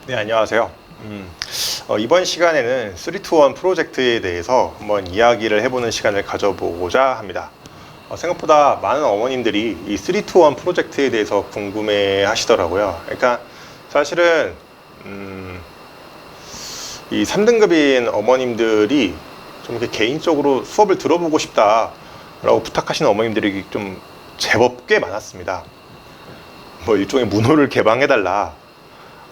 네, 안녕하세요. 이번 시간에는 3-2-1 프로젝트에 대해서 한번 이야기를 해보는 시간을 가져보고자 합니다. 생각보다 많은 어머님들이 이 3-2-1 프로젝트에 대해서 궁금해 하시더라고요. 그러니까 사실은 이 3등급인 어머님들이 좀 이렇게 개인적으로 수업을 들어보고 싶다라고 부탁하시는 어머님들이 좀 제법 꽤 많았습니다. 뭐 일종의 문호를 개방해달라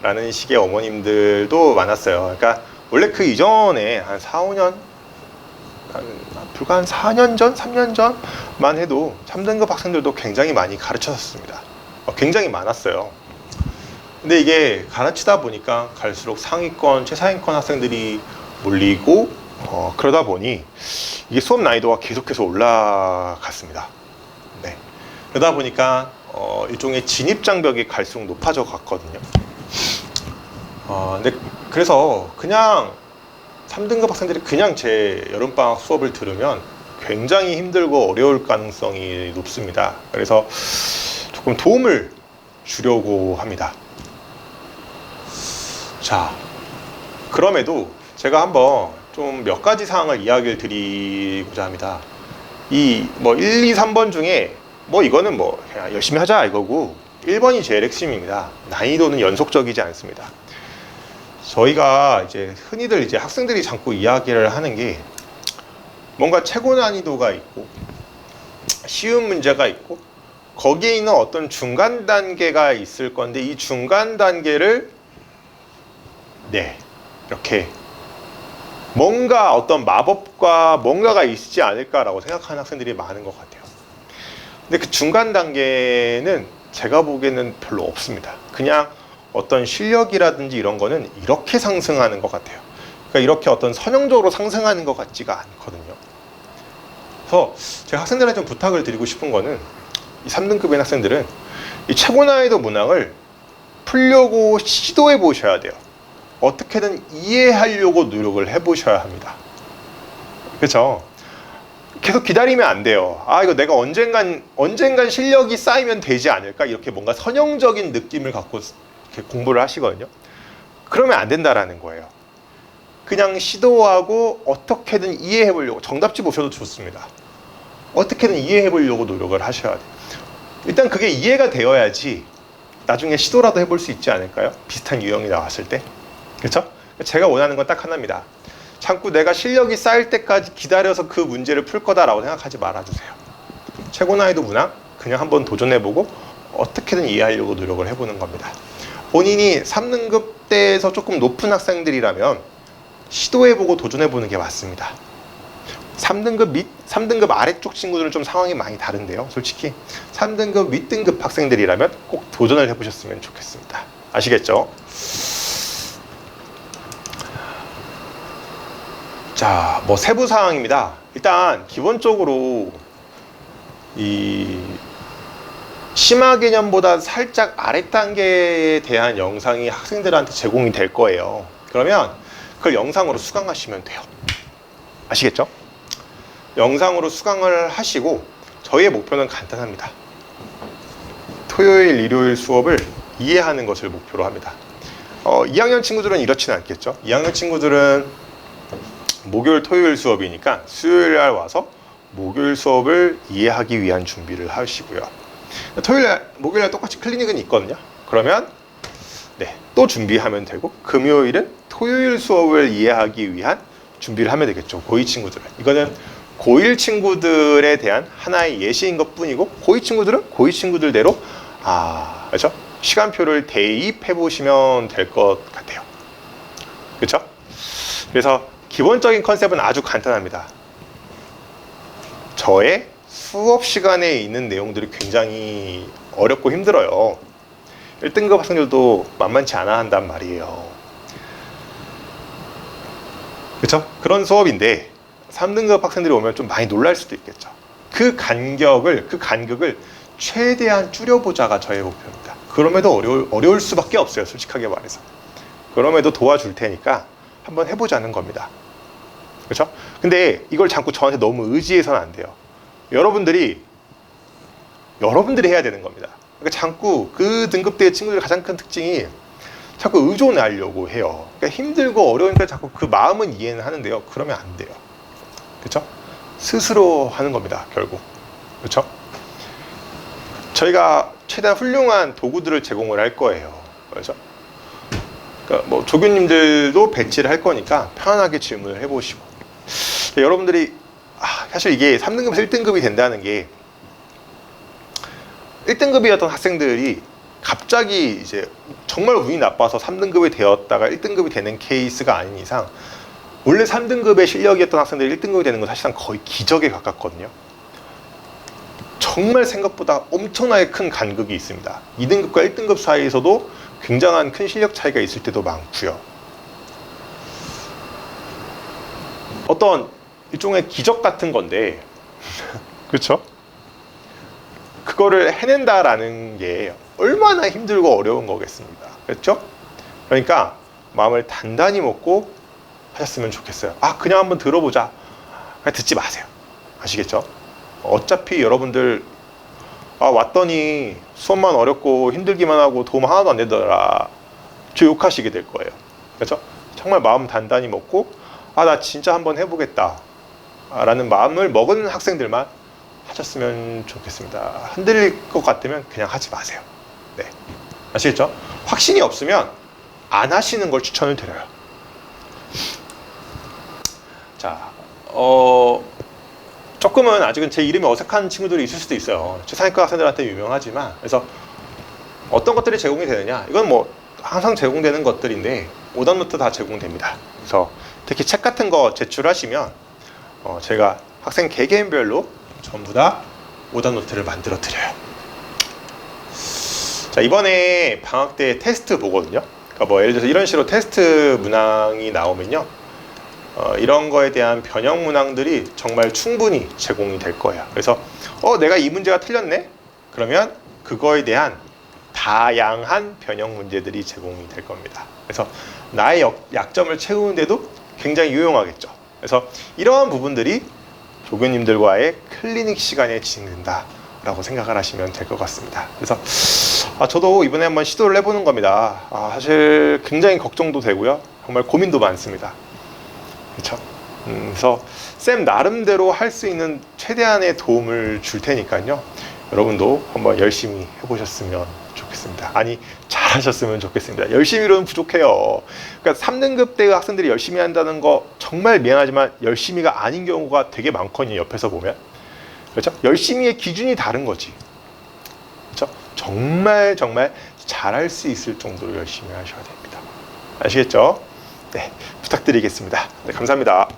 라는 식의 어머님들도 많았어요. 그러니까 원래 그 이전에 한 4, 5년 불과 한 4년 전, 3년 전만 해도 3등급 학생들도 굉장히 많이 가르쳤었습니다. 굉장히 많았어요. 근데 이게 가르치다 보니까 갈수록 상위권, 최상위권 학생들이 몰리고 그러다 보니 이게 수업 난이도가 계속해서 올라갔습니다. 네. 그러다 보니까 일종의 진입장벽이 갈수록 높아져 갔거든요. 근데 그래서 그냥 3등급 학생들이 그냥 제 여름방학 수업을 들으면 굉장히 힘들고 어려울 가능성이 높습니다. 그래서 조금 도움을 주려고 합니다. 자, 그럼에도 제가 한번 좀 몇 가지 사항을 이야기를 드리고자 합니다. 이 뭐 1, 2, 3번 중에 뭐 이거는 뭐 그냥 열심히 하자 이거고 1번이 제일 핵심입니다. 난이도는 연속적이지 않습니다. 저희가 이제 흔히들 이제 학생들이 자꾸 이야기를 하는 게 뭔가 최고 난이도가 있고 쉬운 문제가 있고 거기에 있는 어떤 중간 단계가 있을 건데 이 중간 단계를 이렇게 뭔가 어떤 마법과 뭔가가 있지 않을까라고 생각하는 학생들이 많은 것 같아요. 근데 그 중간 단계는 제가 보기에는 별로 없습니다. 그냥 어떤 실력이라든지 이런 거는 이렇게 상승하는 것 같아요. 그러니까 이렇게 어떤 선형적으로 상승하는 것 같지가 않거든요. 그래서 제가 학생들한테 좀 부탁을 드리고 싶은 거는 이 3등급인 학생들은 이 최고 난이도 문항을 풀려고 시도해 보셔야 돼요. 어떻게든 이해하려고 노력을 해 보셔야 합니다. 그렇죠? 계속 기다리면 안 돼요. 이거 내가 언젠간 실력이 쌓이면 되지 않을까? 이렇게 뭔가 선형적인 느낌을 갖고 이렇게 공부를 하시거든요. 그러면 안 된다라는 거예요. 그냥 시도하고 어떻게든 이해해 보려고, 정답집 오셔도 좋습니다. 어떻게든 이해해 보려고 노력을 하셔야 돼요. 일단 그게 이해가 되어야지 나중에 시도라도 해볼 수 있지 않을까요? 비슷한 유형이 나왔을 때. 그렇죠? 제가 원하는 건 딱 하나입니다. 자꾸 내가 실력이 쌓일 때까지 기다려서 그 문제를 풀 거다라고 생각하지 말아주세요. 최고 난이도 문항 그냥 한번 도전해보고 어떻게든 이해하려고 노력을 해보는 겁니다. 본인이 3등급 때에서 조금 높은 학생들이라면 시도해보고 도전해보는 게 맞습니다. 3등급 밑, 3등급 아래쪽 친구들은 좀 상황이 많이 다른데요. 솔직히 3등급 윗등급 학생들이라면 꼭 도전을 해보셨으면 좋겠습니다. 아시겠죠? 자, 뭐 세부 사항입니다. 일단 기본적으로 이 심화 개념보다 살짝 아래 단계에 대한 영상이 학생들한테 제공이 될 거예요. 그러면 그걸 영상으로 수강하시면 돼요. 아시겠죠? 영상으로 수강을 하시고 저희의 목표는 간단합니다. 토요일, 일요일 수업을 이해하는 것을 목표로 합니다. 2학년 친구들은 이렇지는 않겠죠. 2학년 친구들은 목요일, 토요일 수업이니까 수요일 날 와서 목요일 수업을 이해하기 위한 준비를 하시고요. 토요일 날, 목요일 날 똑같이 클리닉은 있거든요. 그러면 또 준비하면 되고 금요일은 토요일 수업을 이해하기 위한 준비를 하면 되겠죠. 고2 친구들은. 이거는 고1 친구들에 대한 하나의 예시인 것 뿐이고 고2 친구들은 고2 친구들대로 그렇죠? 시간표를 대입해 보시면 될 것 같아요. 그렇죠? 그래서 기본적인 컨셉은 아주 간단합니다. 저의 수업 시간에 있는 내용들이 굉장히 어렵고 힘들어요. 1등급 학생들도 만만치 않아 한단 말이에요. 그렇죠? 그런 수업인데 3등급 학생들이 오면 좀 많이 놀랄 수도 있겠죠. 그 간격을 최대한 줄여보자가 저의 목표입니다. 그럼에도 어려울 수밖에 없어요. 솔직하게 말해서. 그럼에도 도와줄 테니까 한번 해보자는 겁니다. 그렇죠? 근데 이걸 자꾸 저한테 너무 의지해서는 안 돼요. 여러분들이 해야 되는 겁니다. 그러니까 자꾸 그 등급대의 친구들의 가장 큰 특징이 자꾸 의존하려고 해요. 그러니까 힘들고 어려우니까 자꾸 그 마음은 이해는 하는데요. 그러면 안 돼요. 그렇죠? 스스로 하는 겁니다. 결국. 그렇죠? 저희가 최대한 훌륭한 도구들을 제공을 할 거예요. 그렇죠? 그러니까 뭐 조교님들도 배치를 할 거니까 편안하게 질문을 해보시고, 여러분들이 사실 이게 3등급에서 1등급이 된다는 게 1등급이었던 학생들이 갑자기 이제 정말 운이 나빠서 3등급이 되었다가 1등급이 되는 케이스가 아닌 이상, 원래 3등급의 실력이었던 학생들이 1등급이 되는 건 사실상 거의 기적에 가깝거든요. 정말 생각보다 엄청나게 큰 간극이 있습니다. 2등급과 1등급 사이에서도 굉장한 큰 실력 차이가 있을 때도 많고요. 어떤 일종의 기적 같은 건데 그렇죠? 그거를 해낸다라는 게 얼마나 힘들고 어려운 거겠습니까? 그렇죠? 그러니까 마음을 단단히 먹고 하셨으면 좋겠어요. 그냥 한번 들어보자. 그냥 듣지 마세요. 아시겠죠? 어차피 여러분들 왔더니 수업만 어렵고 힘들기만 하고 도움 하나도 안 되더라, 저 욕하시게 될 거예요. 그렇죠? 정말 마음 단단히 먹고 나 진짜 한번 해보겠다 라는 마음을 먹은 학생들만 하셨으면 좋겠습니다. 흔들릴 것 같으면 그냥 하지 마세요. 네, 아시겠죠? 확신이 없으면 안 하시는 걸 추천을 드려요. 자, 조금은 아직은 제 이름이 어색한 친구들이 있을 수도 있어요. 최상위과 학생들한테 유명하지만. 그래서 어떤 것들이 제공이 되느냐, 이건 뭐 항상 제공되는 것들인데 오답노트 다 제공됩니다. 그래서 특히 책 같은 거 제출하시면 제가 학생 개개인별로 전부 다 오답노트를 만들어 드려요. 자, 이번에 방학 때 테스트 보거든요. 그러니까 뭐 예를 들어서 이런 식으로 테스트 문항이 나오면요, 이런 거에 대한 변형 문항들이 정말 충분히 제공이 될 거예요. 그래서 내가 이 문제가 틀렸네? 그러면 그거에 대한 다양한 변형 문제들이 제공이 될 겁니다. 그래서 나의 약점을 채우는데도 굉장히 유용하겠죠. 그래서 이러한 부분들이 조교님들과의 클리닉 시간에 진행된다 라고 생각을 하시면 될 것 같습니다. 그래서 저도 이번에 한번 시도를 해보는 겁니다. 사실 굉장히 걱정도 되고요, 정말 고민도 많습니다. 그렇죠? 그래서 쌤 나름대로 할 수 있는 최대한의 도움을 줄 테니까요, 여러분도 한번 열심히 해보셨으면 좋겠습니다. 아니, 잘하셨으면 좋겠습니다. 열심히로는 부족해요. 그러니까 3등급 대 학생들이 열심히 한다는 거 정말 미안하지만 열심히가 아닌 경우가 되게 많거든요, 옆에서 보면. 그렇죠? 열심히의 기준이 다른 거지. 그렇죠? 정말 잘할 수 있을 정도로 열심히 하셔야 됩니다. 아시겠죠? 네, 부탁드리겠습니다. 네, 감사합니다.